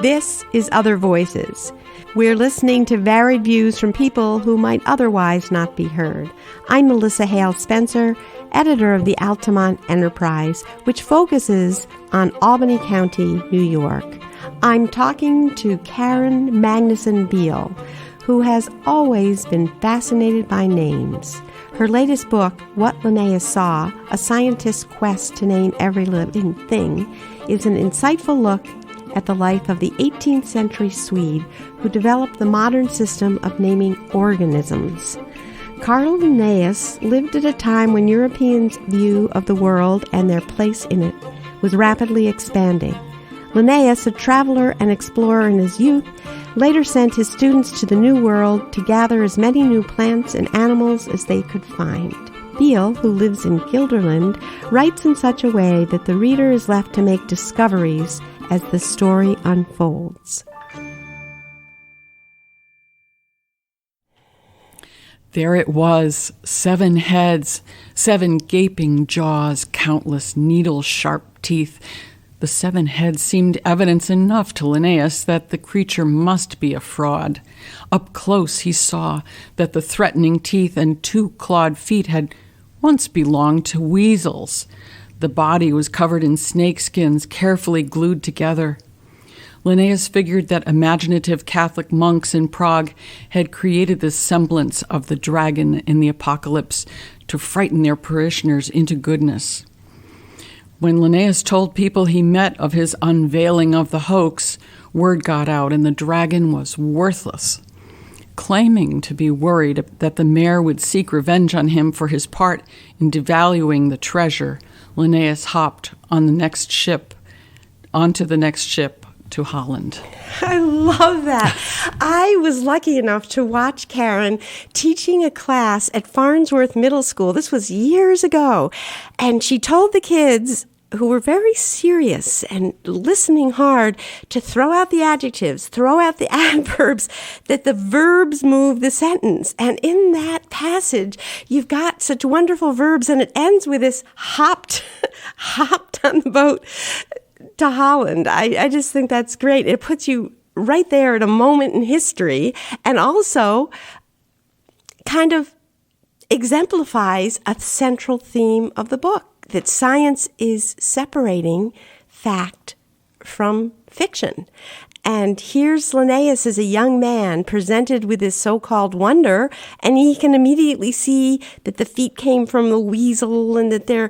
This is Other Voices. We're listening to varied views from people who might otherwise not be heard. I'm Melissa Hale Spencer, editor of the Altamont Enterprise, which focuses on Albany County, New York. I'm talking to Karen Magnuson Beil, who has always been fascinated by names. Her latest book, What Linnaeus Saw, A Scientist's Quest to Name Every Living Thing, is an insightful look at the life of the 18th century Swede who developed the modern system of naming organisms. Carl Linnaeus lived at a time when Europeans' view of the world and their place in it was rapidly expanding. Linnaeus, a traveler and explorer in his youth, later sent his students to the New World to gather as many new plants and animals as they could find. Beil, who lives in Guilderland, writes in such a way that the reader is left to make discoveries as the story unfolds. There it was, 7 heads, 7 gaping jaws, countless needle-sharp teeth. The 7 heads seemed evidence enough to Linnaeus that the creature must be a fraud. Up close he saw that the threatening teeth and 2 clawed feet had once belonged to weasels. The body was covered in snakeskins, carefully glued together. Linnaeus figured that imaginative Catholic monks in Prague had created this semblance of the dragon in the apocalypse to frighten their parishioners into goodness. When Linnaeus told people he met of his unveiling of the hoax, word got out and the dragon was worthless. Claiming to be worried that the mayor would seek revenge on him for his part in devaluing the treasure, Linnaeus hopped onto the next ship to Holland. I love that. I was lucky enough to watch Karen teaching a class at Farnsworth Middle School. This was years ago. And she told the kids, who were very serious and listening hard, to throw out the adjectives, throw out the adverbs, that the verbs move the sentence. And in that passage, you've got such wonderful verbs, and it ends with this hopped on the boat to Holland. I just think that's great. It puts you right there at a moment in history, and also kind of exemplifies a central theme of the book, that science is separating fact from fiction. And here's Linnaeus as a young man presented with this so-called wonder, and he can immediately see that the feet came from the weasel and that they're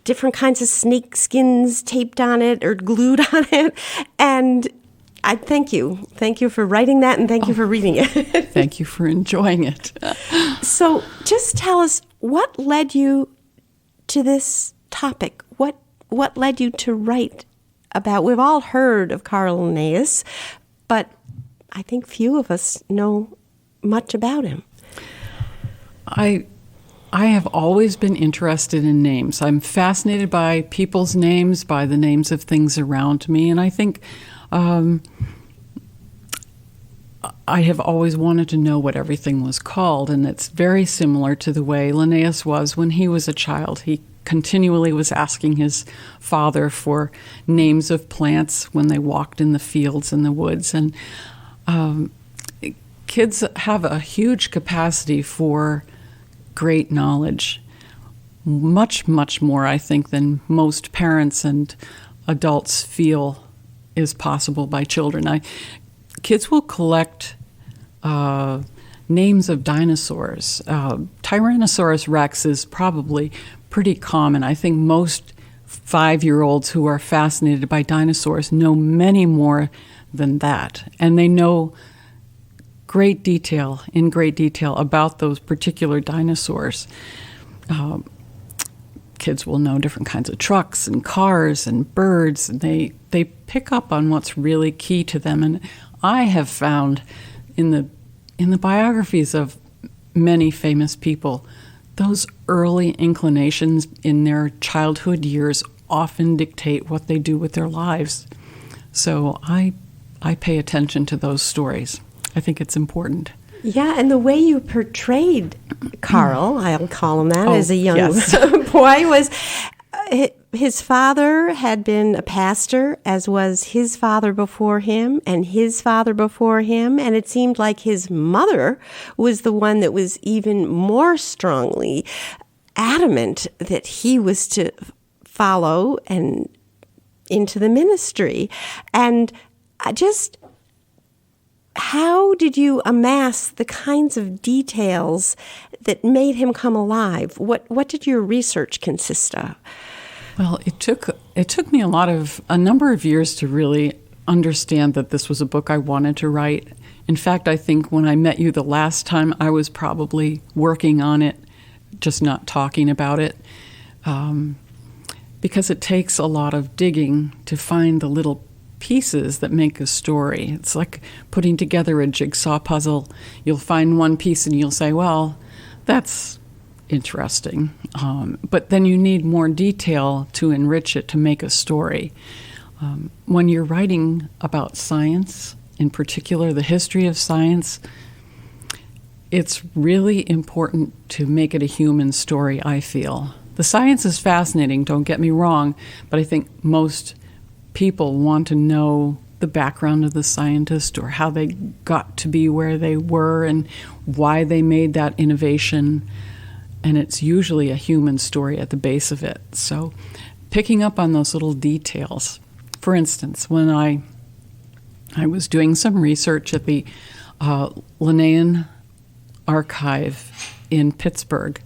different kinds of snake skins taped on it or glued on it. And I thank you. Thank you for writing that, and thank you for reading it. Thank you for enjoying it. So just tell us, what led you to this topic? What led you to write about? We've all heard of Carl Linnaeus, but I think few of us know much about him. I have always been interested in names. I'm fascinated by people's names, by the names of things around me, and I think I have always wanted to know what everything was called, and it's very similar to the way Linnaeus was when he was a child. He continually was asking his father for names of plants when they walked in the fields and the woods. And kids have a huge capacity for great knowledge, much, much more, I think, than most parents and adults feel is possible by children. Kids will collect names of dinosaurs. Tyrannosaurus rex is probably pretty common. I think most 5-year-olds who are fascinated by dinosaurs know many more than that. And they know in great detail about those particular dinosaurs. Kids will know different kinds of trucks and cars and birds, and they pick up on what's really key to them. And I have found in the biographies of many famous people, those early inclinations in their childhood years often dictate what they do with their lives. So I pay attention to those stories. I think it's important. Yeah, and the way you portrayed Carl, I'll call him that, as a young yes. boy, was his father had been a pastor, as was his father before him and his father before him, and it seemed like his mother was the one that was even more strongly adamant that he was to follow and into the ministry. And how did you amass the kinds of details that made him come alive? What did your research consist of? Well, it took me a number of years to really understand that this was a book I wanted to write. In fact, I think when I met you the last time, I was probably working on it, just not talking about it, because it takes a lot of digging to find the little pieces that make a story. It's like putting together a jigsaw puzzle. You'll find one piece and you'll say, well, that's interesting. But then you need more detail to enrich it, to make a story. When you're writing about science, in particular the history of science, it's really important to make it a human story, I feel. The science is fascinating, don't get me wrong, but I think most people want to know the background of the scientist or how they got to be where they were and why they made that innovation. And it's usually a human story at the base of it. So picking up on those little details. For instance, when I was doing some research at the Linnaean archive in Pittsburgh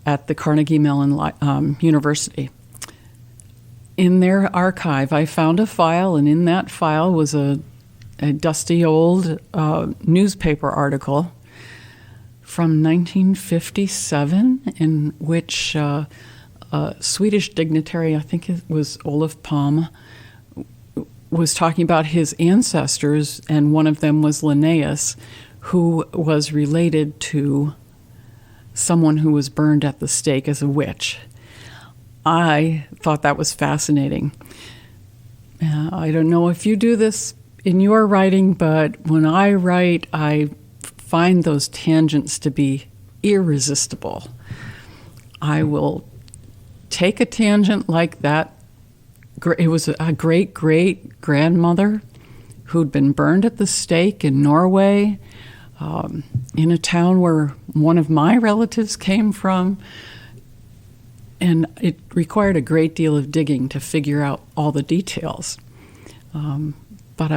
at the Carnegie Mellon University. In their archive, I found a file, and in that file was a dusty old newspaper article from 1957 in which a Swedish dignitary, I think it was Olof Palme, was talking about his ancestors, and one of them was Linnaeus, who was related to someone who was burned at the stake as a witch. I thought that was fascinating. I don't know if you do this in your writing, but when I write, I find those tangents to be irresistible. I will take a tangent like that. It was a great-great-grandmother who'd been burned at the stake in Norway, in a town where one of my relatives came from. And it required a great deal of digging to figure out all the details. But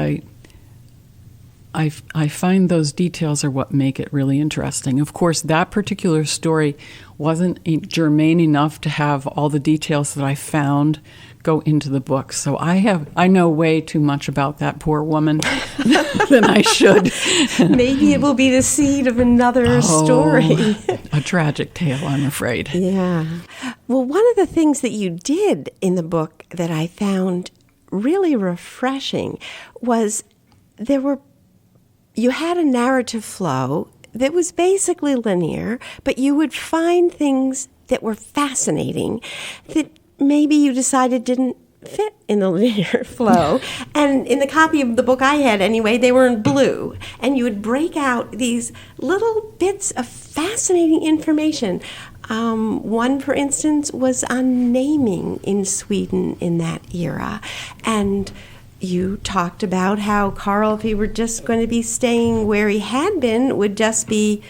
I find those details are what make it really interesting. Of course, that particular story wasn't germane enough to have all the details that I found go into the book. So I know way too much about that poor woman than I should. Maybe it will be the seed of another story. A tragic tale, I'm afraid. Yeah. Well, one of the things that you did in the book that I found really refreshing was you had a narrative flow that was basically linear, but you would find things that were fascinating that maybe you decided didn't fit in the linear flow. And in the copy of the book I had anyway, they were in blue. And you would break out these little bits of fascinating information. One, for instance, was on naming in Sweden in that era. And you talked about how Carl, if he were just going to be staying where he had been, would just be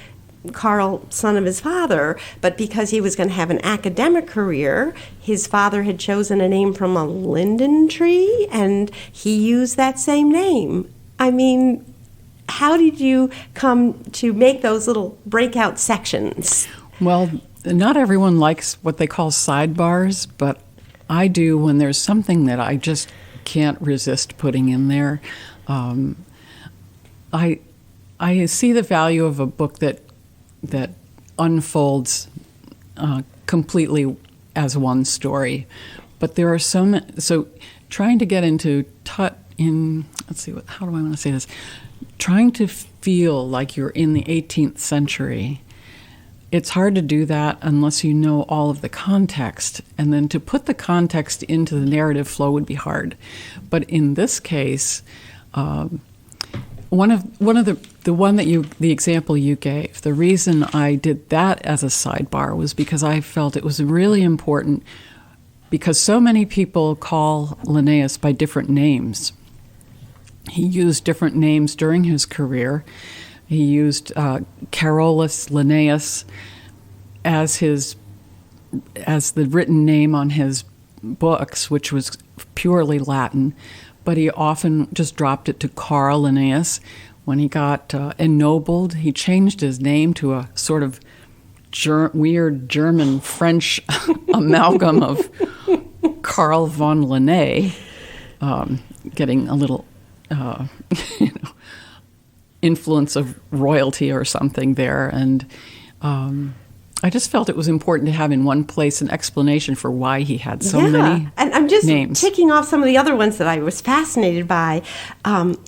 Carl, son of his father, but because he was going to have an academic career, his father had chosen a name from a linden tree, and he used that same name. I mean, how did you come to make those little breakout sections? Well, not everyone likes what they call sidebars, but I do when there's something that I just can't resist putting in there. I see the value of a book that unfolds completely as one story. But there are so trying to get into how do I want to say this? Trying to feel like you're in the 18th century, it's hard to do that unless you know all of the context. And then to put the context into the narrative flow would be hard. But in this case, the example you gave, the reason I did that as a sidebar was because I felt it was really important because so many people call Linnaeus by different names. He used different names during his career. He used Carolus Linnaeus as the written name on his books, which was purely Latin, but he often just dropped it to Carl Linnaeus. When he got ennobled, he changed his name to a sort of weird German-French amalgam of Carl von Linné, getting a little influence of royalty or something there. And I just felt it was important to have in one place an explanation for why he had so many and I'm just names. ticking off some of the other ones that I was fascinated by.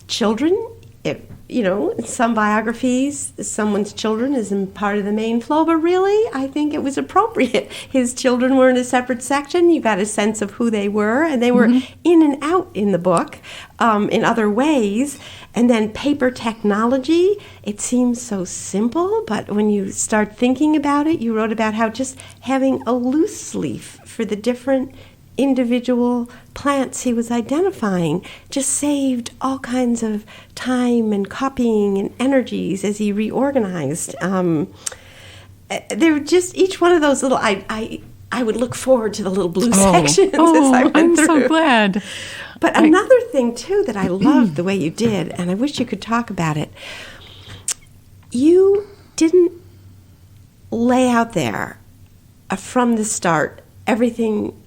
Children, in some biographies, someone's children isn't part of the main flow, but really, I think it was appropriate. His children were in a separate section. You got a sense of who they were, and they were in and out in the book in other ways. And then paper technology, it seems so simple, but when you start thinking about it, you wrote about how just having a loose leaf for the different individual plants he was identifying just saved all kinds of time and copying and energies as he reorganized. They were just each one of those little. I would look forward to the little blue sections as I went through. I'm so glad. But another thing too that I loved the way you did, and I wish you could talk about it. You didn't lay out there from the start everything.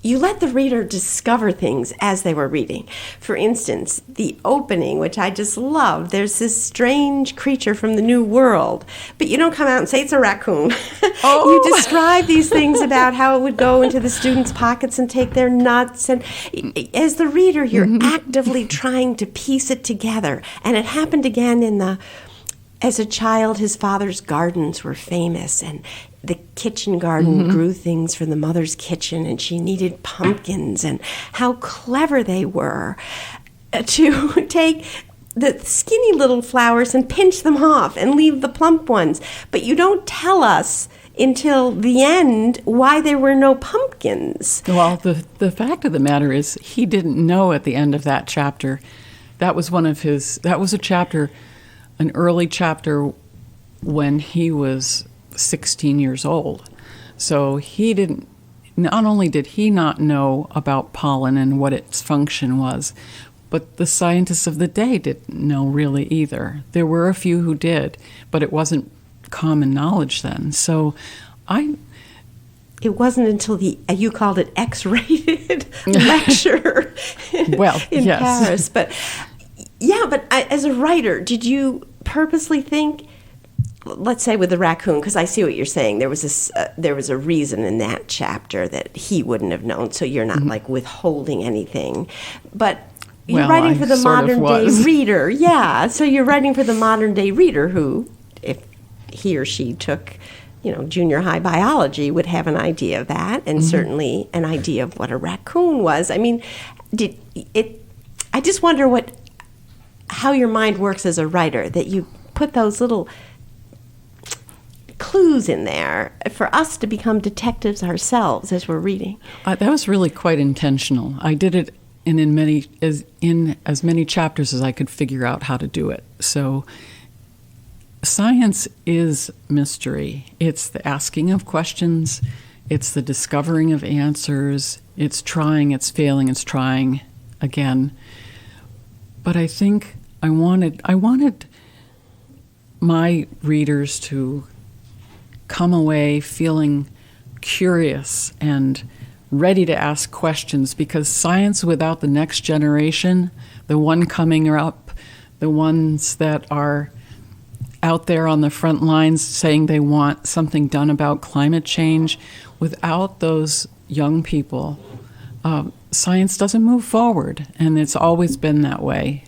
You let the reader discover things as they were reading. For instance, the opening, which I just love, there's this strange creature from the New World, but you don't come out and say it's a raccoon. You describe these things about how it would go into the students' pockets and take their nuts. And as the reader, you're actively trying to piece it together. And it happened again as a child, his father's gardens were famous, and the kitchen garden grew things from the mother's kitchen, and she needed pumpkins, and how clever they were to take the skinny little flowers and pinch them off and leave the plump ones. But you don't tell us until the end why there were no pumpkins. Well, the fact of the matter is he didn't know at the end of that chapter. That was a chapter, an early chapter when he was 16 years old. So not only did he not know about pollen and what its function was, but the scientists of the day didn't know really either. There were a few who did, but it wasn't common knowledge then. So it wasn't until you called it X-rated lecture in Paris. But as a writer, did you purposely think, let's say with the raccoon, because I see what you're saying, there was a reason in that chapter that he wouldn't have known, so you're not like withholding anything. But you're writing for the modern day reader. Yeah, so you're writing for the modern day reader who, if he or she took junior high biology, would have an idea of that, and certainly an idea of what a raccoon was. I mean, I just wonder how your mind works as a writer, that you put those little clues in there for us to become detectives ourselves as we're reading. That was really quite intentional. I did it in as many chapters as I could figure out how to do it. So science is mystery. It's the asking of questions. It's the discovering of answers. It's trying, it's failing, it's trying again. But I think I wanted my readers to come away feeling curious and ready to ask questions, because science without the next generation, the one coming up, the ones that are out there on the front lines saying they want something done about climate change, without those young people, science doesn't move forward, and it's always been that way.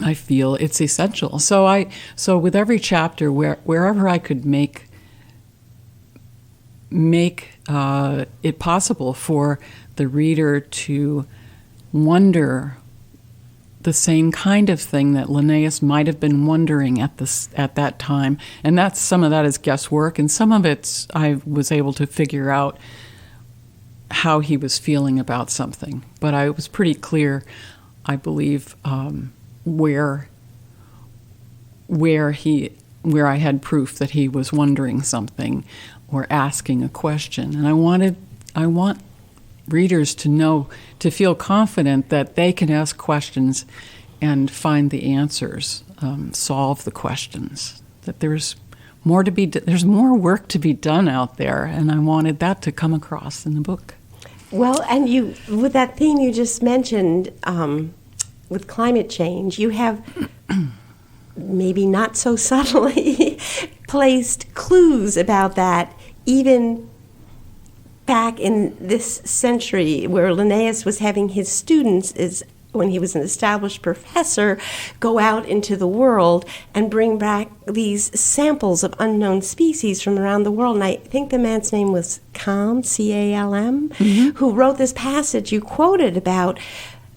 I feel it's essential. So with every chapter, wherever I could make it possible for the reader to wonder the same kind of thing that Linnaeus might have been wondering at that time. And some of that is guesswork, and some of I was able to figure out how he was feeling about something. But I was pretty clear, I believe, where I had proof that he was wondering something or asking a question. And I want readers to feel confident that they can ask questions and find the answers, solve the questions. That there's more work to be done out there, and I wanted that to come across in the book. Well, and with that theme you just mentioned, with climate change, you have maybe not so subtly placed clues about that, even back in this century, where Linnaeus was having his students, when he was an established professor, go out into the world and bring back these samples of unknown species from around the world. And I think the man's name was Calm, C-A-L-M, who wrote this passage you quoted about,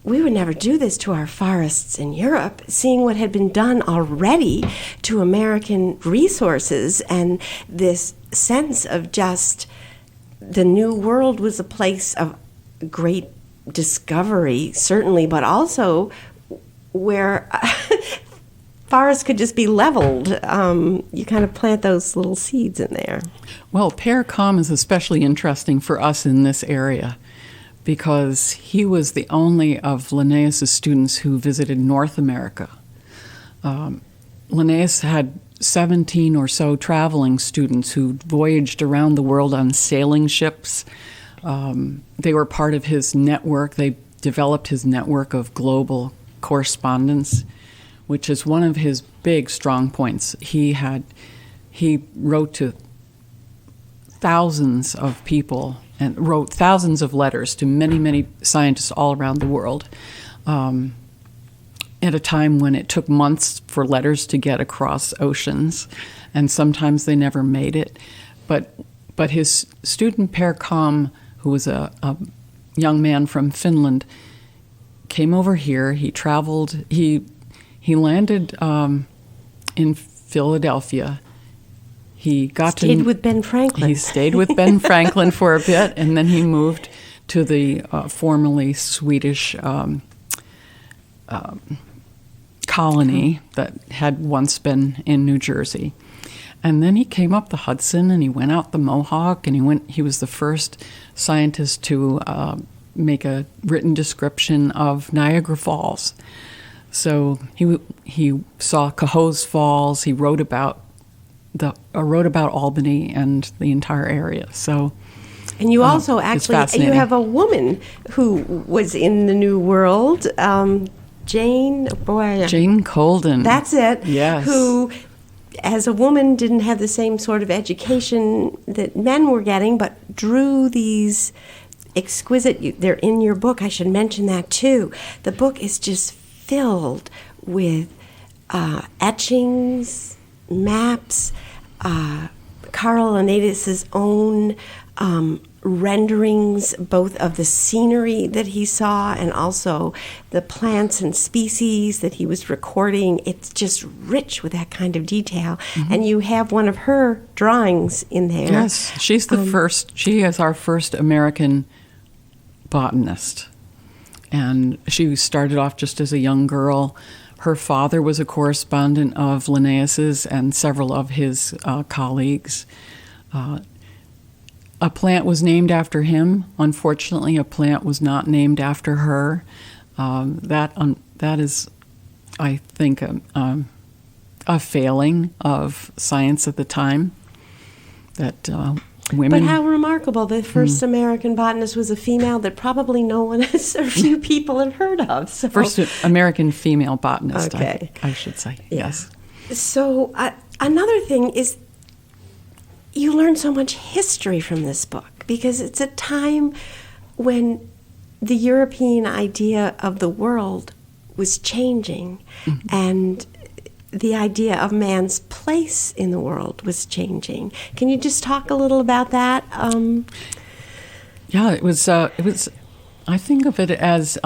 we would never do this to our forests in Europe, seeing what had been done already to American resources, and this sense of just the New World was a place of great discovery, certainly, but also where forests could just be leveled. You kind of plant those little seeds in there. Well, Père Calme is especially interesting for us in this area because he was the only of Linnaeus' students who visited North America. Linnaeus had 17 or so traveling students who voyaged around the world on sailing ships. They were part of his network. They developed his network of global correspondents, which is one of his big strong points. He wrote to thousands of people and wrote thousands of letters to many, many scientists all around the world. At a time when it took months for letters to get across oceans, and sometimes they never made it. But his student Père Calme, who was a young man from Finland, came over here. He traveled. He landed in Philadelphia. He stayed with Ben Franklin. He stayed with Ben Franklin for a bit, and then he moved to the formerly Swedish colony that had once been in New Jersey. And then he came up the Hudson and he went out the Mohawk, and he was the first scientist to make a written description of Niagara Falls. So he saw Cohoes Falls. He wrote about Albany and the entire area. So, and you also you have a woman who was in the New World. Jane Colden. That's it. Yes. Who, as a woman, didn't have the same sort of education that men were getting, but drew these exquisite. They're in your book. I should mention that too. The book is just filled with etchings, maps, Carl Linnaeus' own renderings, both of the scenery that he saw and also the plants and species that he was recording. It's just rich with that kind of detail. Mm-hmm. And you have one of her drawings in there. Yes, she's the first. She is our first American botanist. And she started off just as a young girl. Her father was a correspondent of Linnaeus's and several of his colleagues. A plant was named after him. Unfortunately, a plant was not named after her. That is, I think, a failing of science at the time. That women. But how remarkable! The first American botanist was a female that probably no one, or few people, have heard of. So. First American female botanist. Okay. I should say. Yeah. Yes. So another thing is, you learn so much history from this book because it's a time when the European idea of the world was changing, and the idea of man's place in the world was changing. Can you just talk a little about that? Yeah, it was. I think of it as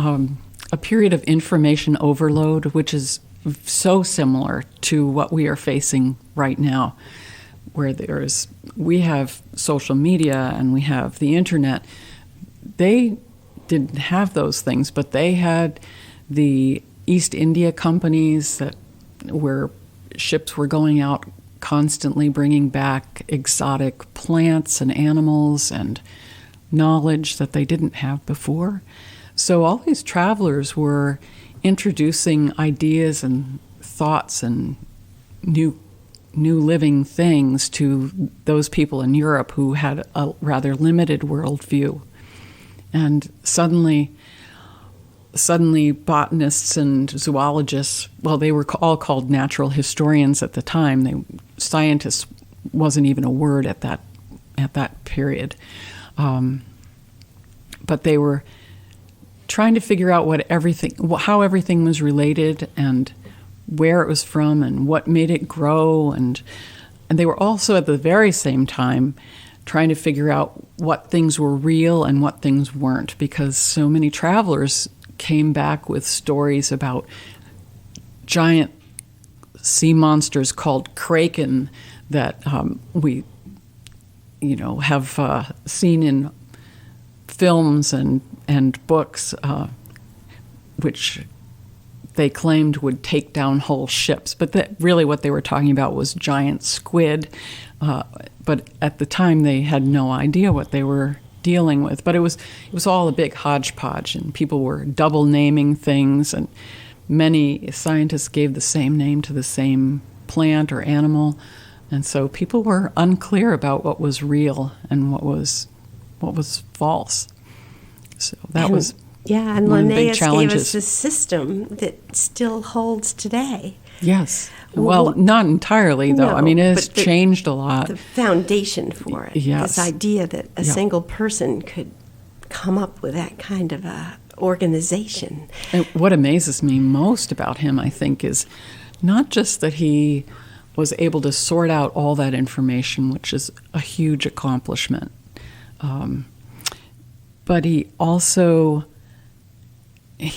a period of information overload, which is so similar to what we are facing right now, where we have social media and we have the internet. They didn't have those things, but they had the East India companies where ships were going out constantly bringing back exotic plants and animals and knowledge that they didn't have before. So all these travelers were introducing ideas and thoughts and new living things to those people in Europe who had a rather limited worldview. And suddenly botanists and zoologists, well, they were all called natural historians at the time. Scientists wasn't even a word at that period. But they were trying to figure out how everything was related and where it was from and what made it grow. And they were also at the very same time trying to figure out what things were real and what things weren't, because so many travelers came back with stories about giant sea monsters called kraken that we have seen in films and books, which they claimed would take down whole ships. But really what they were talking about was giant squid. But at the time they had no idea what they were dealing with. But it was all a big hodgepodge, and people were double naming things, and many scientists gave the same name to the same plant or animal. And so people were unclear about what was real and what was false. So that was and one of the big Linnaeus challenges. gave us a system that still holds today. Yes. Well, not entirely, though. No, I mean, it's changed a lot. The foundation for it, yes. This idea that a single person could come up with that kind of a organization. And what amazes me most about him, I think, is not just that he was able to sort out all that information, which is a huge accomplishment, but he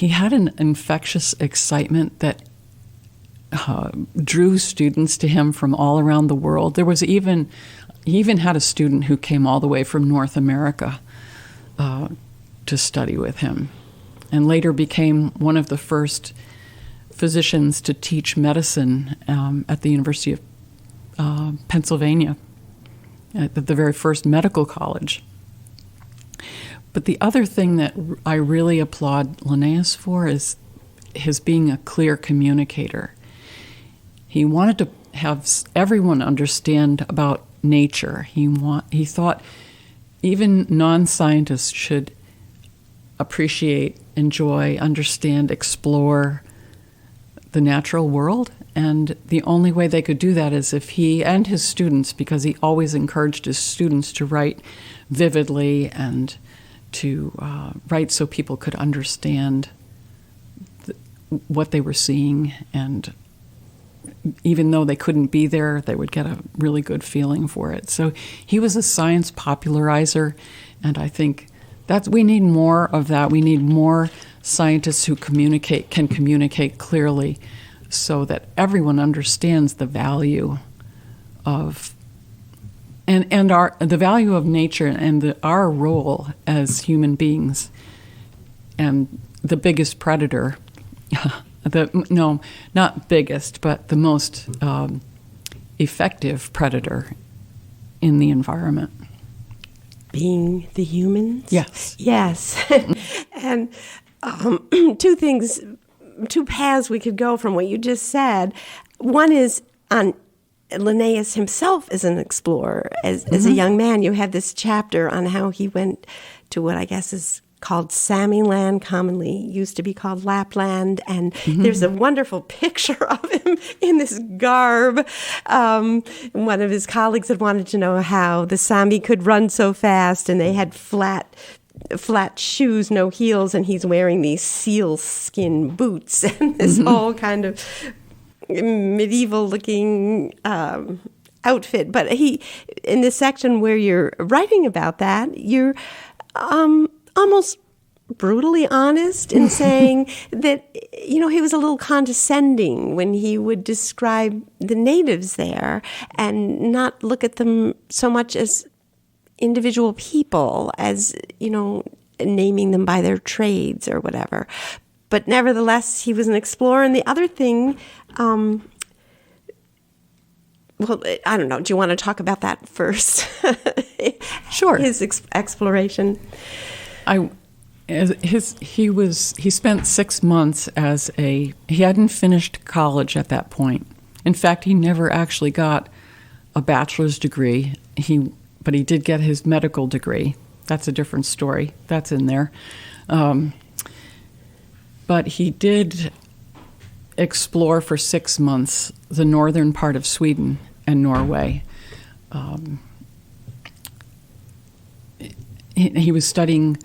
had an infectious excitement that drew students to him from all around the world. He even had a student who came all the way from North America to study with him, and later became one of the first physicians to teach medicine at the University of Pennsylvania, at the very first medical college. But the other thing that I really applaud Linnaeus for is his being a clear communicator. He wanted to have everyone understand about nature. He thought even non-scientists should appreciate, enjoy, understand, explore the natural world. And the only way they could do that is if he and his students, because he always encouraged his students to write vividly and to write so people could understand what they were seeing, and even though they couldn't be there, they would get a really good feeling for it. So he was a science popularizer, and I think we need more of that. We need more scientists who can communicate clearly, so that everyone understands the value of and the value of nature and our role as human beings, and the biggest predator. Not biggest, but the most effective predator in the environment. Being the humans? Yes. Yes. And two paths we could go from what you just said. One is on Linnaeus himself as an explorer. As a young man, you had this chapter on how he went to what I guess is called Samiland, commonly used to be called Lapland, and there's a wonderful picture of him in this garb. One of his colleagues had wanted to know how the Sami could run so fast, and they had flat shoes, no heels, and he's wearing these seal skin boots and this whole kind of medieval-looking outfit. But in this section where you're writing about that, you're almost brutally honest in saying that, he was a little condescending when he would describe the natives there and not look at them so much as individual people as, naming them by their trades or whatever. But nevertheless, he was an explorer. And the other thing, well, I don't know. Do you want to talk about that first? Sure. His exploration. He spent 6 months he hadn't finished college at that point. In fact, he never actually got a bachelor's degree. But he did get his medical degree. That's a different story. That's in there. But he did explore for 6 months the northern part of Sweden and Norway. He was studying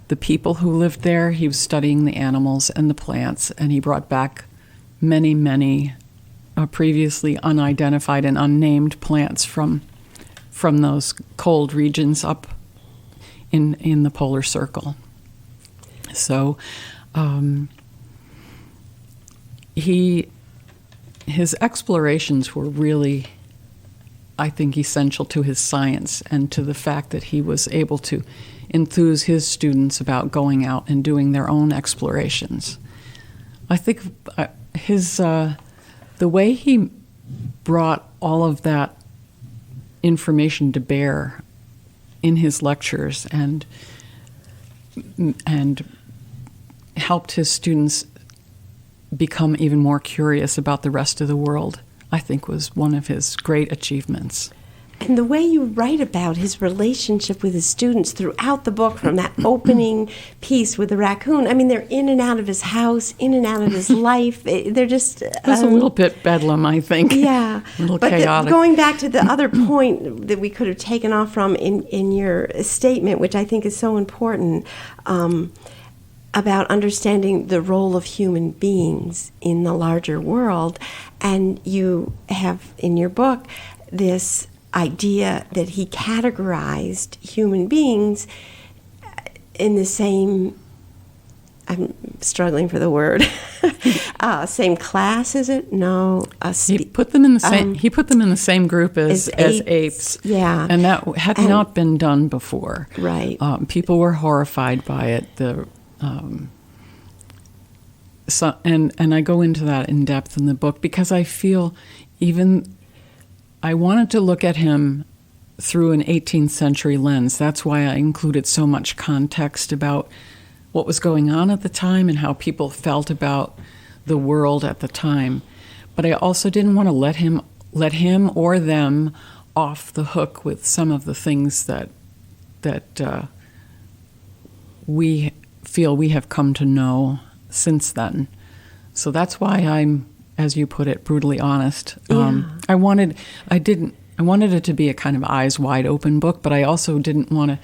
the people who lived there. He was studying the animals and the plants, and he brought back many, many previously unidentified and unnamed plants from those cold regions up in the polar circle. So his explorations were really, I think, essential to his science and to the fact that he was able to enthuse his students about going out and doing their own explorations. I think the way he brought all of that information to bear in his lectures and helped his students become even more curious about the rest of the world, I think was one of his great achievements. And the way you write about his relationship with his students throughout the book, from that opening piece with the raccoon, I mean, they're in and out of his house, in and out of his life. They're just... It was a little bit bedlam, I think. Yeah. A little chaotic. Going back to the other point that we could have taken off from in your statement, which I think is so important, about understanding the role of human beings in the larger world. And you have in your book this idea that he categorized human beings in the same, I'm struggling for the word, same class, is it? No. He put them in the same. He put them in the same group as apes. Yeah, and that had not been done before. Right. People were horrified by it. And I go into that in depth in the book because I feel I wanted to look at him through an 18th century lens. That's why I included so much context about what was going on at the time and how people felt about the world at the time. But I also didn't want to let him or them off the hook with some of the things that we feel we have come to know since then. So that's why I'm, as you put it, brutally honest. Yeah. I wanted it to be a kind of eyes wide open book, but I also didn't want to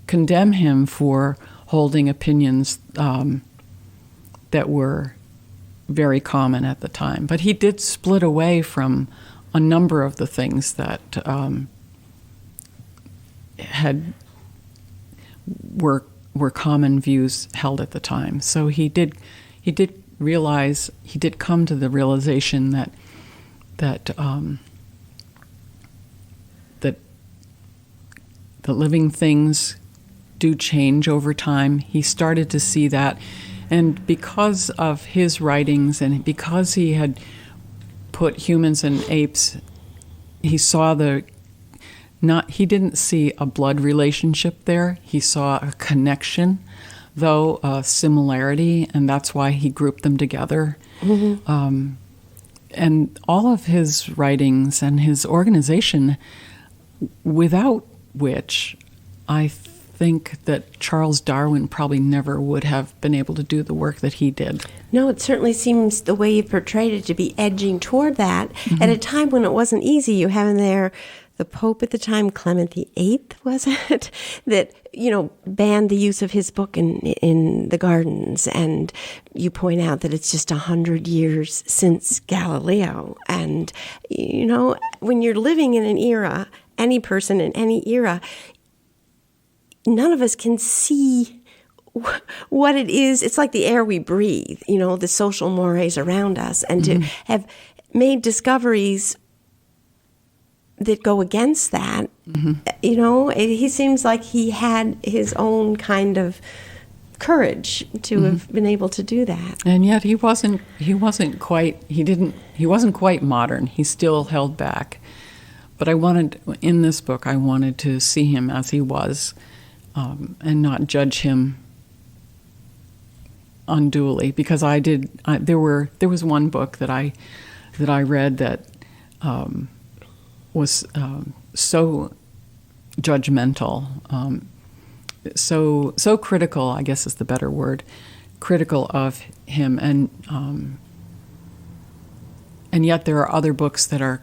condemn him for holding opinions that were very common at the time. But he did split away from a number of the things that were common views held at the time. So he did come to the realization that the living things do change over time. He started to see that, and because of his writings and because he had put humans and apes, he saw he didn't see a blood relationship there. He saw a connection, though a similarity, and that's why he grouped them together. Mm-hmm. And all of his writings and his organization, without which I think that Charles Darwin probably never would have been able to do the work that he did. No, it certainly seems the way you portrayed it to be edging toward that at a time when it wasn't easy. You have in there the Pope at the time, Clement VIII, was it, that, banned the use of his book in the gardens. And you point out that it's just 100 years since Galileo. And, when you're living in an era, any person in any era, none of us can see what it is. It's like the air we breathe, the social mores around us, and to have made discoveries that go against that. He seems like he had his own kind of courage to have been able to do that. And yet he wasn't quite modern. He still held back. But in this book, I wanted to see him as he was, and not judge him unduly, because there was one book that I read that was so judgmental, so critical, I guess is the better word, critical of him, and yet there are other books that are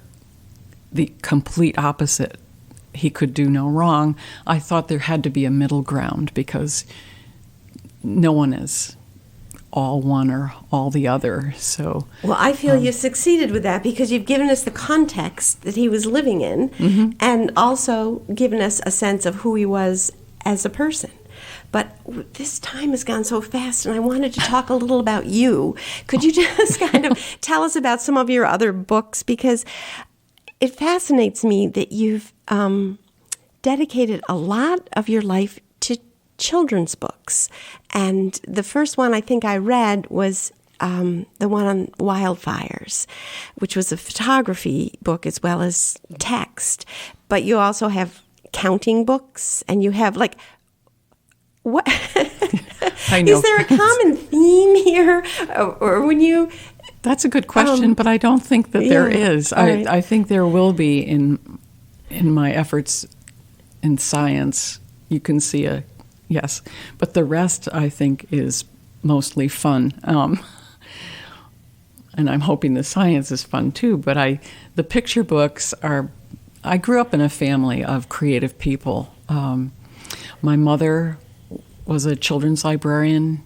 the complete opposite. He could do no wrong. I thought there had to be a middle ground, because no one is all one or all the other. So, well, I feel you succeeded with that, because you've given us the context that he was living in, and also given us a sense of who he was as a person. But this time has gone so fast, and I wanted to talk a little about you. Could you just kind of tell us about some of your other books? Because it fascinates me that you've dedicated a lot of your life to children's books. And the first one I think I read was the one on wildfires, which was a photography book as well as text. But you also have counting books, and you have what? I know. Is there a common theme here? Or when you... That's a good question, but I don't think that there is. Right. I think there will be in my efforts in science. You can see yes, but the rest I think is mostly fun, and I'm hoping the science is fun too. But the picture books are. I grew up in a family of creative people. My mother was a children's librarian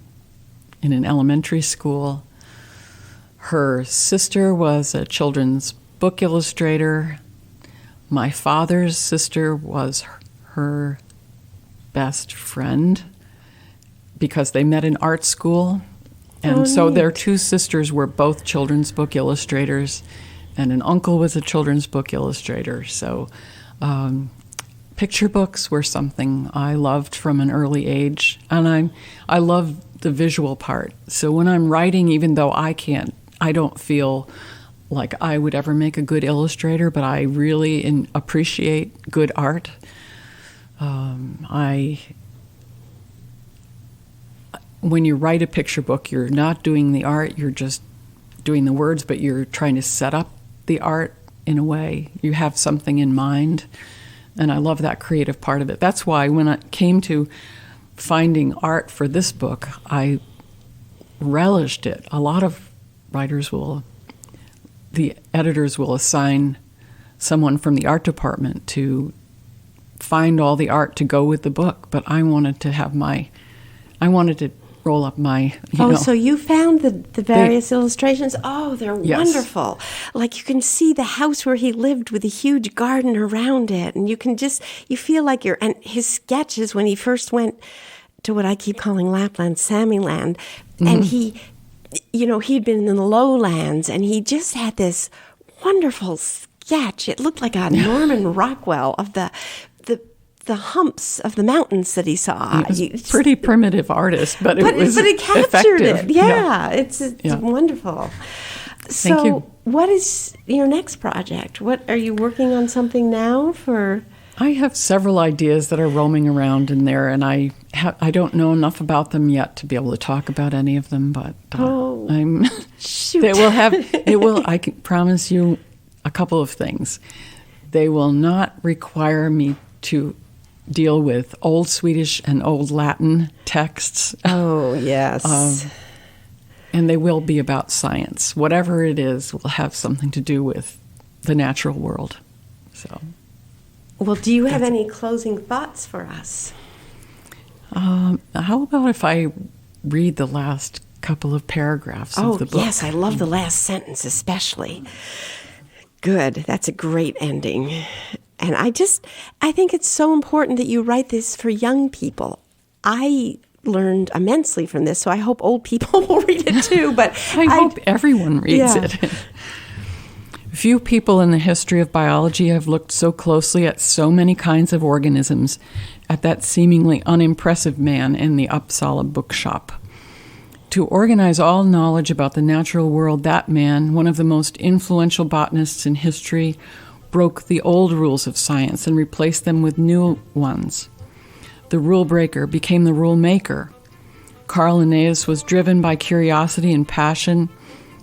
in an elementary school. Her sister was a children's book illustrator. My father's sister was her best friend, because they met in art school. And so their two sisters were both children's book illustrators, and an uncle was a children's book illustrator. So picture books were something I loved from an early age, and I love the visual part. So when I'm writing, even though I don't feel like I would ever make a good illustrator, but I really appreciate good art. When you write a picture book, you're not doing the art, you're just doing the words, but you're trying to set up the art in a way. You have something in mind, and I love that creative part of it. That's why when it came to finding art for this book, I relished it. A lot of writers the editors will assign someone from the art department to find all the art to go with the book, but I wanted to roll up my, so you found the various illustrations? Oh, they're wonderful. Like you can see the house where he lived with a huge garden around it, and you feel like and his sketches when he first went to what I keep calling Lapland, Samiland, and he'd been in the lowlands, and he just had this wonderful sketch. It looked like a Norman Rockwell of the humps of the mountains that he saw. He was a pretty primitive artist, but it captured effective. It. Yeah, it's wonderful. Thank you. What is your next project? What are you working on something now for? I have several ideas that are roaming around in there, and I don't know enough about them yet to be able to talk about any of them. But shoot. They will. I can promise you a couple of things. They will not require me to deal with Old Swedish and Old Latin texts. Oh, yes. And they will be about science. Whatever it is will have something to do with the natural world. So, well, do you have any closing thoughts for us? How about if I read the last couple of paragraphs of the book? Oh, yes, I love the last sentence especially. Good. That's a great ending. And I think it's so important that you write this for young people. I learned immensely from this. So I hope old people will read it too. But I hope everyone reads yeah. it. Few people in the history of biology have looked so closely at so many kinds of organisms at that seemingly unimpressive man in the Uppsala bookshop. To organize all knowledge about the natural world, that man, one of the most influential botanists in history, broke the old rules of science and replaced them with new ones. The rule breaker became the rule maker. Carl Linnaeus was driven by curiosity and passion.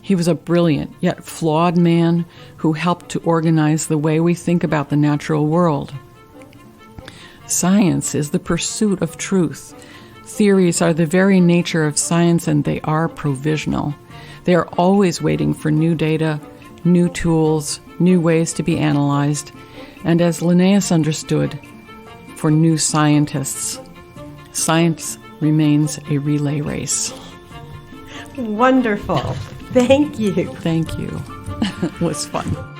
He was a brilliant yet flawed man who helped to organize the way we think about the natural world. Science is the pursuit of truth. Theories are the very nature of science, and they are provisional. They are always waiting for new data, new tools, new ways to be analyzed, and as Linnaeus understood, for new scientists. Science remains a relay race. Wonderful. Thank you. Thank you. It was fun.